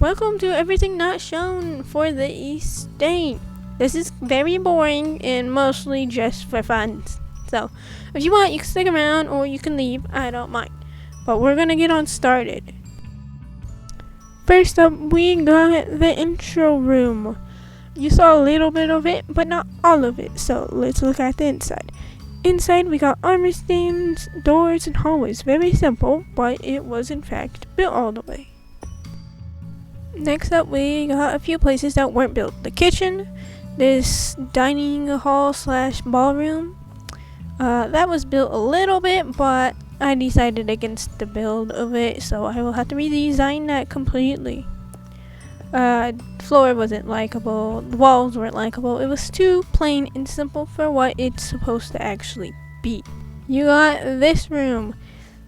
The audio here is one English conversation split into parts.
Welcome to Everything Not Shown for the Estate. This is very boring and mostly just for fun. So, if you want, you can stick around or you can leave. I don't mind. But we're gonna get on started. First up, we got the intro room. You saw a little bit of it, but not all of it. So, let's look at the inside. Inside, we got armor stands, doors, and hallways. Very simple, but it was in fact built all the way. Next up, we got a few places that weren't built. The kitchen, this dining hall / ballroom. That was built a little bit, but I decided against the build of it, so I will have to redesign that completely. The floor wasn't likable, the walls weren't likable. It was too plain and simple for what it's supposed to actually be. You got this room,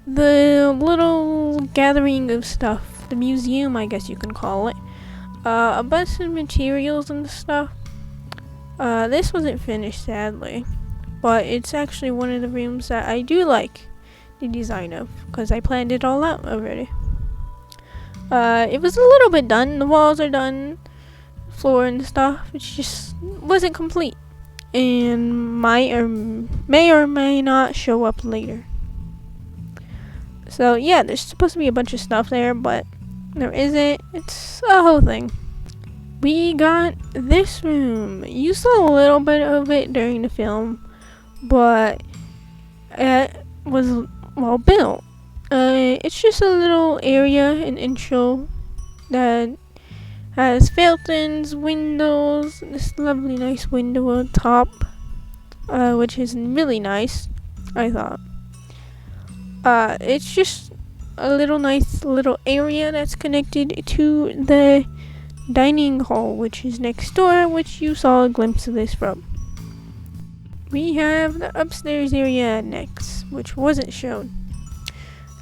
the little gathering of stuff. The museum, I guess you can call it. A bunch of materials and stuff. This wasn't finished, sadly, but it's actually one of the rooms that I do like the design of, because I planned it all out already. It was a little bit done. The walls are done, floor and stuff. It just wasn't complete, and may or may not show up later. So yeah, there's supposed to be a bunch of stuff there, but there isn't. It's a whole thing. We got this room. You saw a little bit of it during the film, but it was well built. It's just a little area, an intro that has fountains, windows, this lovely nice window on top, which is really nice, I thought. It's just a little nice little area that's connected to the dining hall, which is next door, which you saw a glimpse of this from. We have the upstairs area next, which wasn't shown.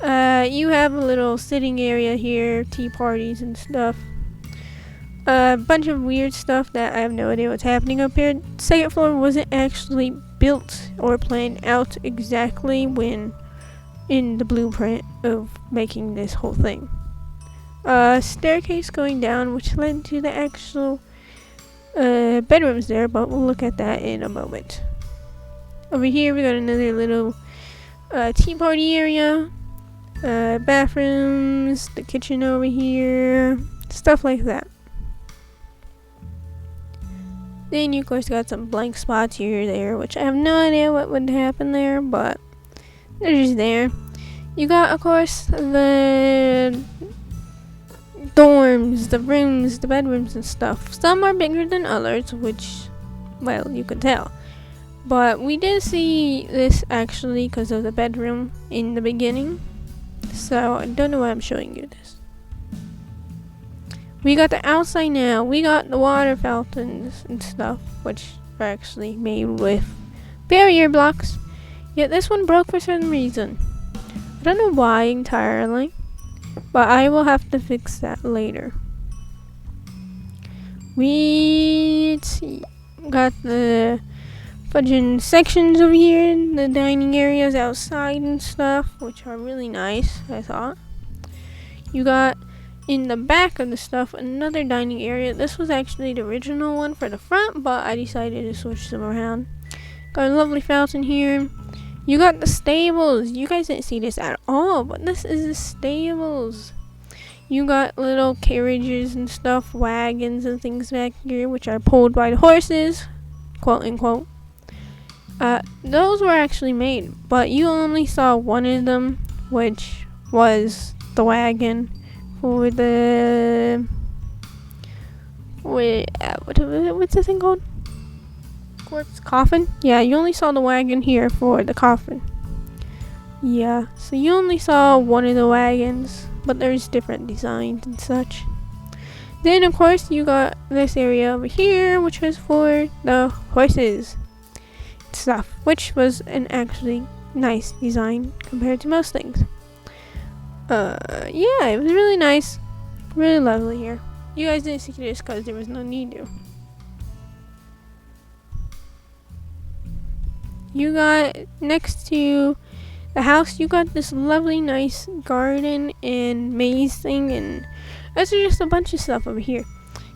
You have a little sitting area here, tea parties and stuff. A bunch of weird stuff that I have no idea what's happening up here. Second floor wasn't actually built or planned out exactly when in the blueprint of making this whole thing. Staircase going down, which led to the actual bedrooms there, but we'll look at that in a moment. Over here we got another little tea party area, bathrooms, the kitchen over here, stuff like that. Then you of course got some blank spots here or there, which I have no idea what would happen there, but they're just there. You got, of course, the dorms, the rooms, the bedrooms and stuff. Some are bigger than others, which, well, you could tell. But we did see this actually because of the bedroom in the beginning. So I don't know why I'm showing you this. We got the outside now. We got the water fountains and stuff, which are actually made with barrier blocks. Yet this one broke for some reason. I don't know why entirely, but I will have to fix that later. Let's see, got the fudging sections over here, the dining areas outside and stuff, which are really nice, I thought. You got in the back of the stuff another dining area. This was actually the original one for the front, but I decided to switch them around. Got a lovely fountain here. You got the stables. You guys didn't see this at all, but this is the stables. You got little carriages and stuff, wagons and things back here, which are pulled by the horses, quote unquote. Those were actually made, but you only saw one of them, which was the wagon for the what's this thing called? Corpse coffin? Yeah, you only saw the wagon here for the coffin. Yeah, so you only saw one of the wagons, but there's different designs and such. Then of course you got this area over here, which was for the horses stuff, which was an actually nice design compared to most things. Yeah, it was really nice, really lovely here. You guys didn't see this because there was no need to. You got next to the house, you got this lovely nice garden and maze thing and That's just a bunch of stuff over here.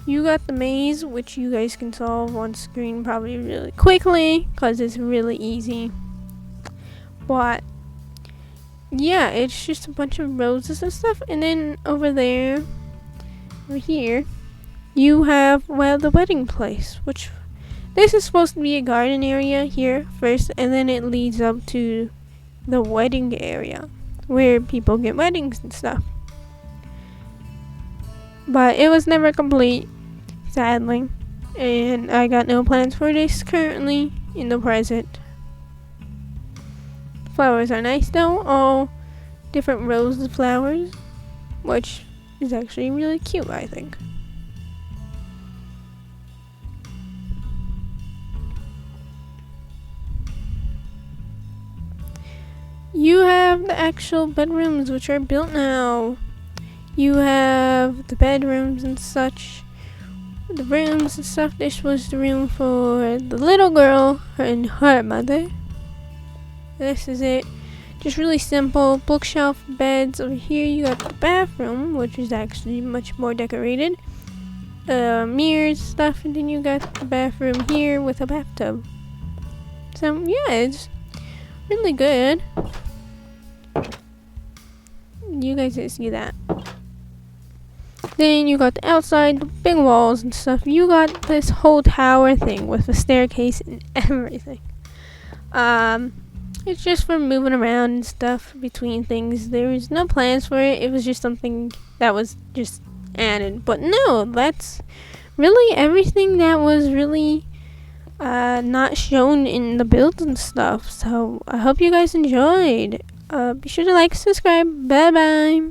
You got the maze, which you guys can solve on screen probably really quickly because it's really easy. But yeah, it's just a bunch of roses and stuff. And then over here, you have, well, the wedding place, which this is supposed to be a garden area here first, and then it leads up to the wedding area where people get weddings and stuff. But it was never complete, sadly, and I got no plans for this currently in the present. Flowers are nice though, all different rows of flowers, which is actually really cute, I think. You have the actual bedrooms, which are built now. You have the bedrooms and such, the rooms and stuff. This was the room for the little girl and her mother. This is it. Just really simple bookshelf beds. Over here you got the bathroom, which is actually much more decorated. Mirrors stuff, and then you got the bathroom here with a bathtub. So yeah, it's really good. You guys didn't see that. Then you got the outside, the big walls and stuff. You got this whole tower thing with a staircase and everything. It's just for moving around and stuff between things. There was no plans for it. It was just something that was just added. But no, that's really everything that was really not shown in the builds and stuff. So I hope you guys enjoyed. Be sure to like, subscribe. Bye bye.